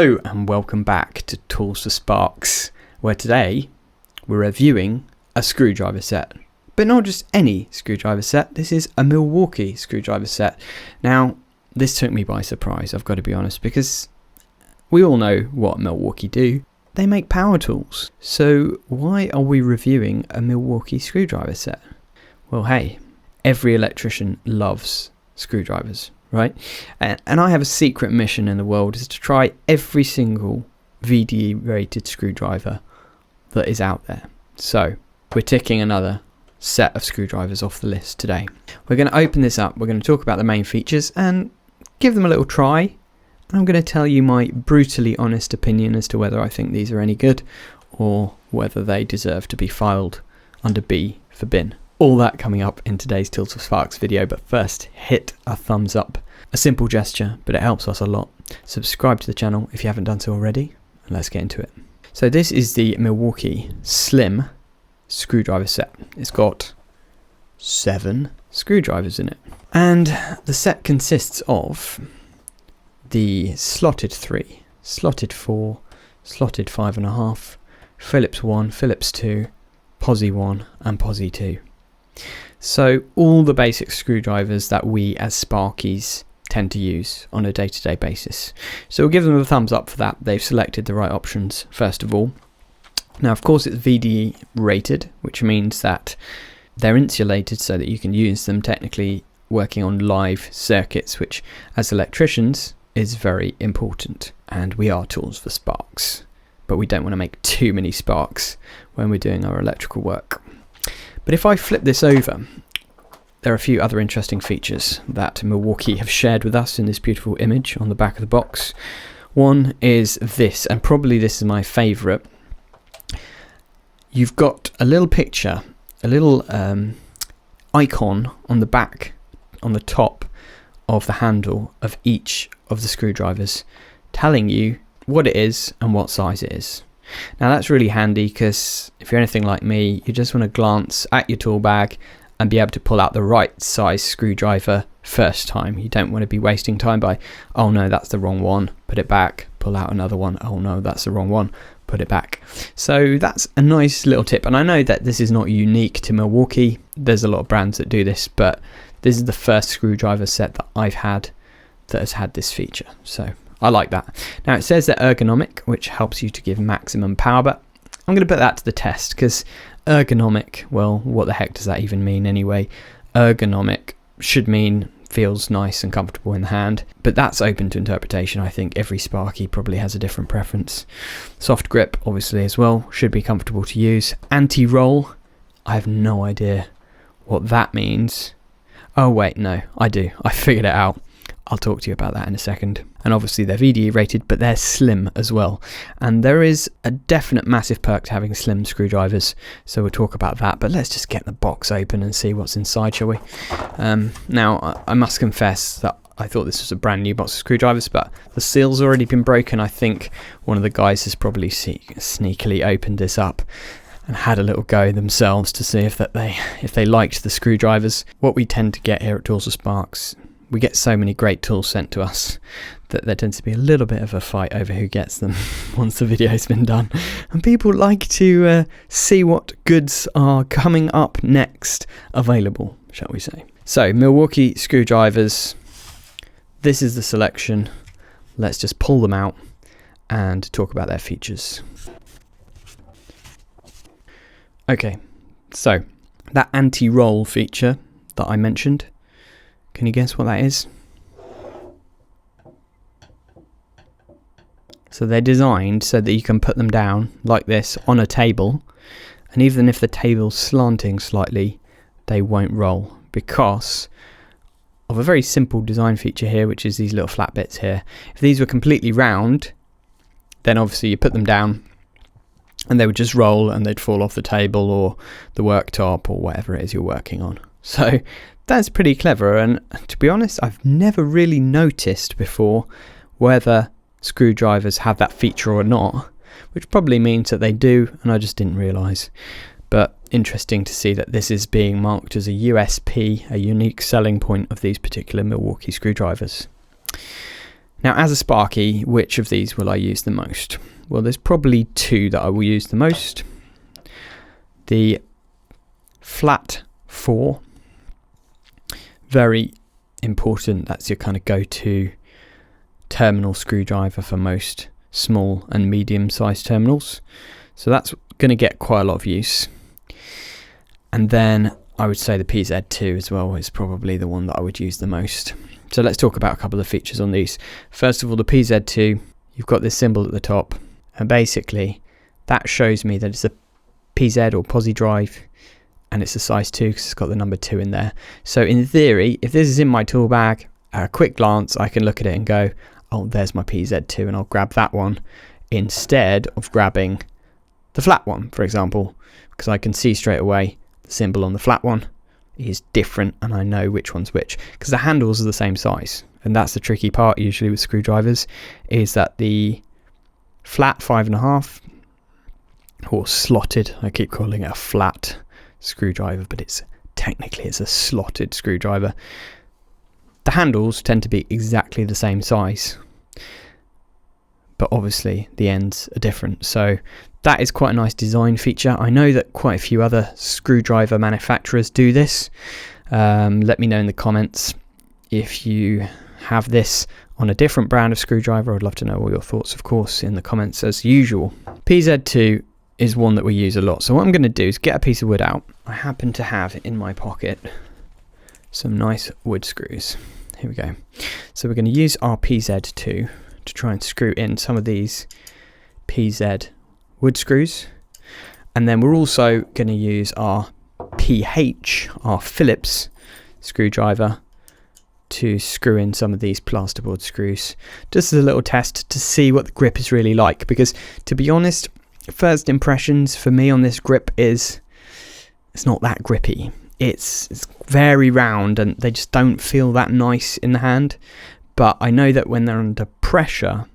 Hello and welcome back to Tools for Sparks, where today we're reviewing a screwdriver set. But not just any screwdriver set, this is a Milwaukee screwdriver set. Now, this took me by surprise, I've got to be honest, because we all know what Milwaukee do. They make power tools. So why are we reviewing a Milwaukee screwdriver set? Well, hey, every electrician loves screwdrivers, right? And I have a secret mission in the world, is to try every single VDE rated screwdriver that is out there. So we're ticking another set of screwdrivers off the list today. We're going to open this up, we're going to talk about the main features and give them a little try. And I'm going to tell you my brutally honest opinion as to whether I think these are any good or whether they deserve to be filed under B for bin. All that coming up in today's Tools for Sparks video, but first hit a thumbs up. A simple gesture, but it helps us a lot. Subscribe to the channel if you haven't done so already, and let's get into it. So this is the Milwaukee Slim screwdriver set. It's got 7 screwdrivers in it. And the set consists of the slotted 3, slotted 4, slotted 5.5, Phillips 1, Phillips 2, Posi 1 and Posi 2. So all the basic screwdrivers that we as Sparkies tend to use on a day-to-day basis. So we'll give them a thumbs up for that. They've selected the right options first of all. Now of course it's VDE rated, which means that they're insulated so that you can use them technically working on live circuits, which as electricians is very important. And we are Tools for Sparks, but we don't want to make too many sparks when we're doing our electrical work. But if I flip this over, there are a few other interesting features that Milwaukee have shared with us in this beautiful image on the back of the box. One is this, and probably this is my favourite. You've got a little picture, a little icon on the back, on the top of the handle of each of the screwdrivers, telling you what it is and what size it is. Now that's really handy because if you're anything like me, you just want to glance at your tool bag and be able to pull out the right size screwdriver first time. You don't want to be wasting time by, oh no, that's the wrong one, put it back, pull out another one, oh no, that's the wrong one, put it back. So that's a nice little tip, and I know that this is not unique to Milwaukee. There's a lot of brands that do this, but this is the first screwdriver set that I've had that has had this feature. So I like that. Now it says they're ergonomic, which helps you to give maximum power, but I'm going to put that to the test because ergonomic, well, what the heck does that even mean anyway? Ergonomic should mean feels nice and comfortable in the hand, but that's open to interpretation. I think every Sparky probably has a different preference. Soft grip, obviously, as well, should be comfortable to use. Anti-roll, I have no idea what that means. Oh wait, no, I do. I figured it out. I'll talk to you about that in a second. And obviously they're VDE rated, but they're slim as well. And there is a definite massive perk to having slim screwdrivers, so we'll talk about that. But let's just get the box open and see what's inside, shall we? Now, I must confess that I thought this was a brand new box of screwdrivers, but the seal's already been broken. I think one of the guys has probably sneakily opened this up and had a little go themselves to see if they liked the screwdrivers. What we tend to get here at Tools for Sparks, we get so many great tools sent to us that there tends to be a little bit of a fight over who gets them once the video's been done. And people like to see what goods are coming up next available, shall we say. So, Milwaukee screwdrivers, this is the selection. Let's just pull them out and talk about their features. Okay, so that anti-roll feature that I mentioned, can you guess what that is? So they're designed so that you can put them down like this on a table, and even if the table's slanting slightly, they won't roll because of a very simple design feature here, which is these little flat bits here. If these were completely round, then obviously you put them down and they would just roll and they'd fall off the table or the worktop or whatever it is you're working on. So that's pretty clever, and to be honest, I've never really noticed before whether screwdrivers have that feature or not, which probably means that they do and I just didn't realise. But interesting to see that this is being marked as a USP, a unique selling point of these particular Milwaukee screwdrivers. Now, as a Sparky, which of these will I use the most? Well, there's probably two that I will use the most. The flat 4, very important. That's your kind of go-to terminal screwdriver for most small and medium-sized terminals. So that's going to get quite a lot of use. And then I would say the PZ2 as well is probably the one that I would use the most. So let's talk about a couple of features on these. First of all, the PZ2, you've got this symbol at the top, and basically that shows me that it's a PZ or posi drive, and it's a size 2 because it's got the number 2 in there. So in theory, if this is in my tool bag, at a quick glance I can look at it and go, oh, there's my PZ2, and I'll grab that one instead of grabbing the flat one, for example, because I can see straight away the symbol on the flat one is different and I know which one's which, because the handles are the same size. And that's the tricky part usually with screwdrivers, is that the flat 5.5 or slotted, I keep calling it a flat screwdriver, but it's a slotted screwdriver. The handles tend to be exactly the same size, but obviously the ends are different. So that is quite a nice design feature. I know that quite a few other screwdriver manufacturers do this. Let me know in the comments if you have this on a different brand of screwdriver. I'd love to know all your thoughts, of course, in the comments as usual. PZ2 is one that we use a lot. So what I'm going to do is get a piece of wood out. I happen to have in my pocket some nice wood screws. Here we go. So we're going to use our PZ2 to try and screw in some of these PZ wood screws, and then we're also going to use our PH, our Phillips screwdriver, to screw in some of these plasterboard screws, just as a little test to see what the grip is really like. Because to be honest, first impressions for me on this grip is it's not that grippy. It's very round and they just don't feel that nice in the hand. But I know that when they're under pressure,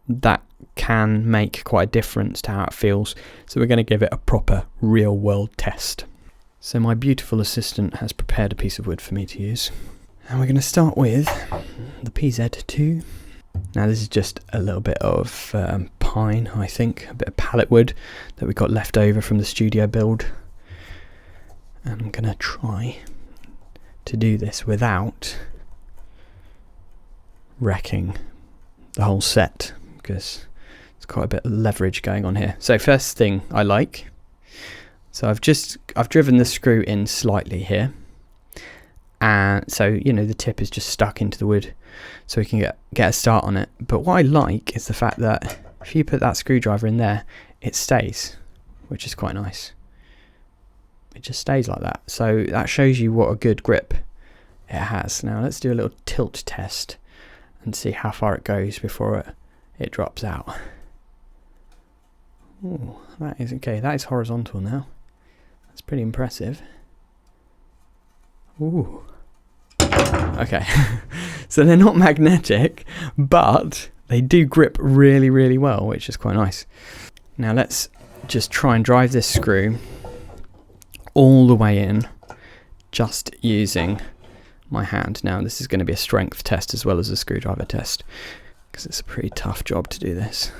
that can make quite a difference to how it feels. So we're going to give it a proper real world test. So my beautiful assistant has prepared a piece of wood for me to use. And we're going to start with the PZ2. Now this is just a little bit of pine, I think, a bit of pallet wood that we got left over from the studio build. And I'm going to try to do this without wrecking the whole set, because there's quite a bit of leverage going on here. So first thing I like, so I've driven the screw in slightly here, and so the tip is just stuck into the wood, so we can get a start on it. But what I like is the fact that if you put that screwdriver in there, it stays, which is quite nice. It just stays like that, so that shows you what a good grip it has. Now let's do a little tilt test and see how far it goes before it drops out. Ooh, that is okay. That is horizontal now. That's pretty impressive. Ooh. Okay. So they're not magnetic, but they do grip really, really well, which is quite nice. Now let's just try and drive this screw all the way in, just using my hand. Now this is going to be a strength test as well as a screwdriver test, because it's a pretty tough job to do this.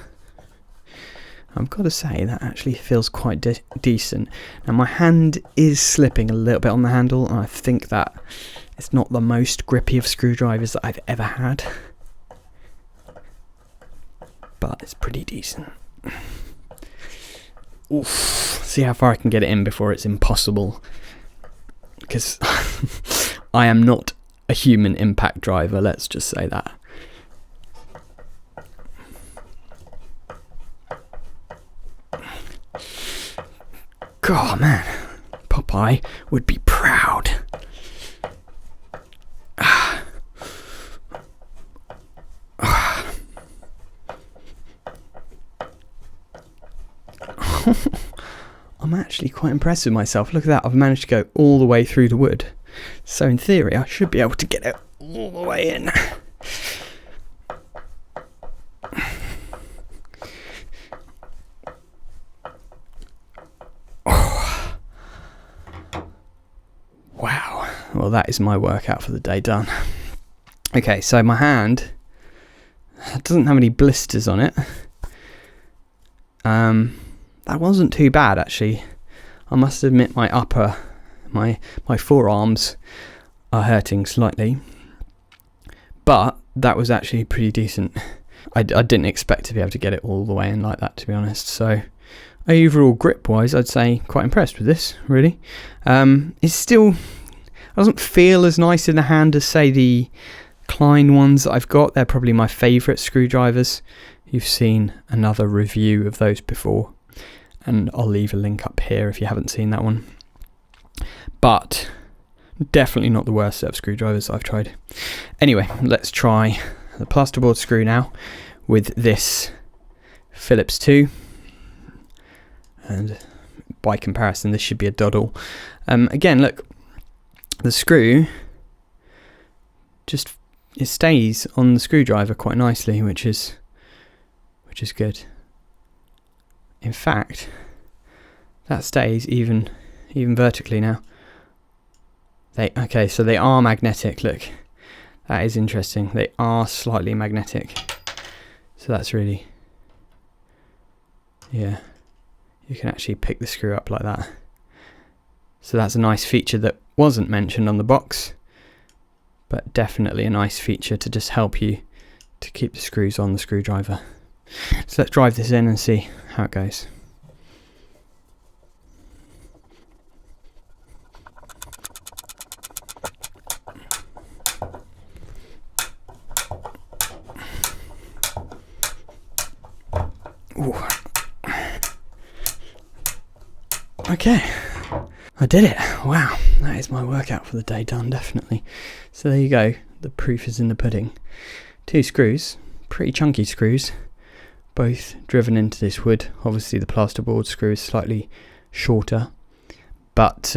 I've got to say that actually feels quite decent. Now my hand is slipping a little bit on the handle, and I think that it's not the most grippy of screwdrivers that I've ever had, but it's pretty decent. Oof. See how far I can get it in before it's impossible, because I am not a human impact driver, let's just say that. God, man, Popeye would be proud. I'm actually quite impressed with myself. Look at that, I've managed to go all the way through the wood. So in theory, I should be able to get it all the way in. Oh. Wow. Well, that is my workout for the day done. Okay, so my hand It doesn't have any blisters on it. That wasn't too bad actually. I must admit my forearms are hurting slightly, but that was actually pretty decent. I didn't expect to be able to get it all the way in like that, to be honest. So overall grip wise, I'd say quite impressed with this, really. It still doesn't feel as nice in the hand as say the Klein ones that I've got. They're probably my favourite screwdrivers. You've seen another review of those before, and I'll leave a link up here if you haven't seen that one. But definitely not the worst set of screwdrivers I've tried. Anyway, let's try the plasterboard screw now with this Phillips 2. And by comparison, this should be a Doddle. Again, look, the screw it stays on the screwdriver quite nicely, which is good. In fact, that stays even vertically now. So they are magnetic. Look, that is interesting. They are slightly magnetic. So that's really, yeah. You can actually pick the screw up like that. So that's a nice feature that wasn't mentioned on the box, but definitely a nice feature to just help you to keep the screws on the screwdriver. So let's drive this in and see how it goes. Ooh. Okay, I did it. Wow, that is my workout for the day done, definitely. So there you go, the proof is in the pudding. 2 screws, pretty chunky screws, both driven into this wood. Obviously the plasterboard screw is slightly shorter, but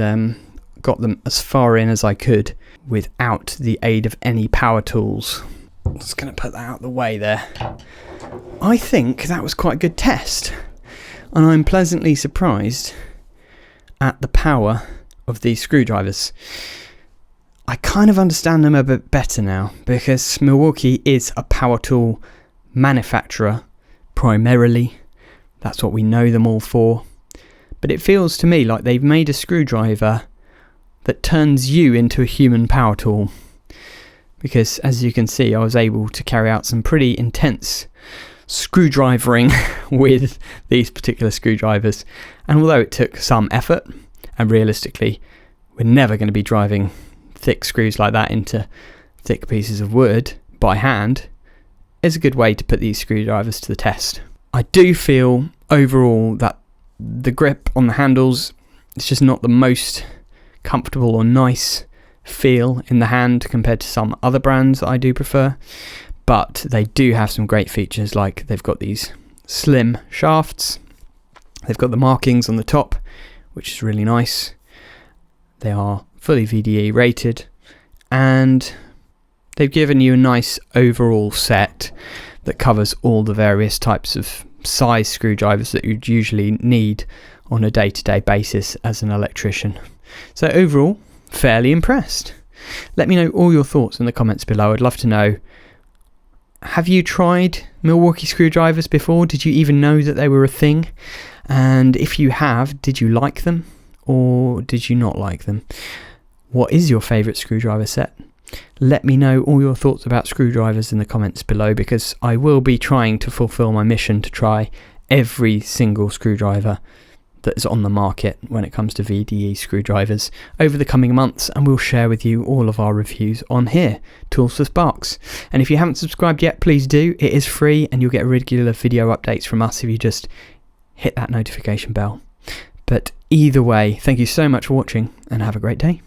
got them as far in as I could without the aid of any power tools. I'm just going to put that out of the way there. I think that was quite a good test, and I'm pleasantly surprised at the power of these screwdrivers. I kind of understand them a bit better now, because Milwaukee is a power tool manufacturer primarily. That's what we know them all for. But it feels to me like they've made a screwdriver that turns you into a human power tool. Because as you can see, I was able to carry out some pretty intense screwdrivering with these particular screwdrivers. And although it took some effort, and realistically, we're never going to be driving thick screws like that into thick pieces of wood by hand, is a good way to put these screwdrivers to the test. I do feel overall that the grip on the handles is just not the most comfortable or nice feel in the hand compared to some other brands that I do prefer, but they do have some great features, like they've got these slim shafts, they've got the markings on the top, which is really nice. They are fully VDE rated, and they've given you a nice overall set that covers all the various types of size screwdrivers that you'd usually need on a day-to-day basis as an electrician. So overall, fairly impressed. Let me know all your thoughts in the comments below. I'd love to know, have you tried Milwaukee screwdrivers before? Did you even know that they were a thing? And if you have, did you like them or did you not like them? What is your favourite screwdriver set? Let me know all your thoughts about screwdrivers in the comments below, because I will be trying to fulfill my mission to try every single screwdriver that is on the market when it comes to VDE screwdrivers over the coming months, and we'll share with you all of our reviews on here, Tools for Sparks. And if you haven't subscribed yet, please do. It is free, and you'll get regular video updates from us if you just hit that notification bell. But either way, thank you so much for watching, and have a great day.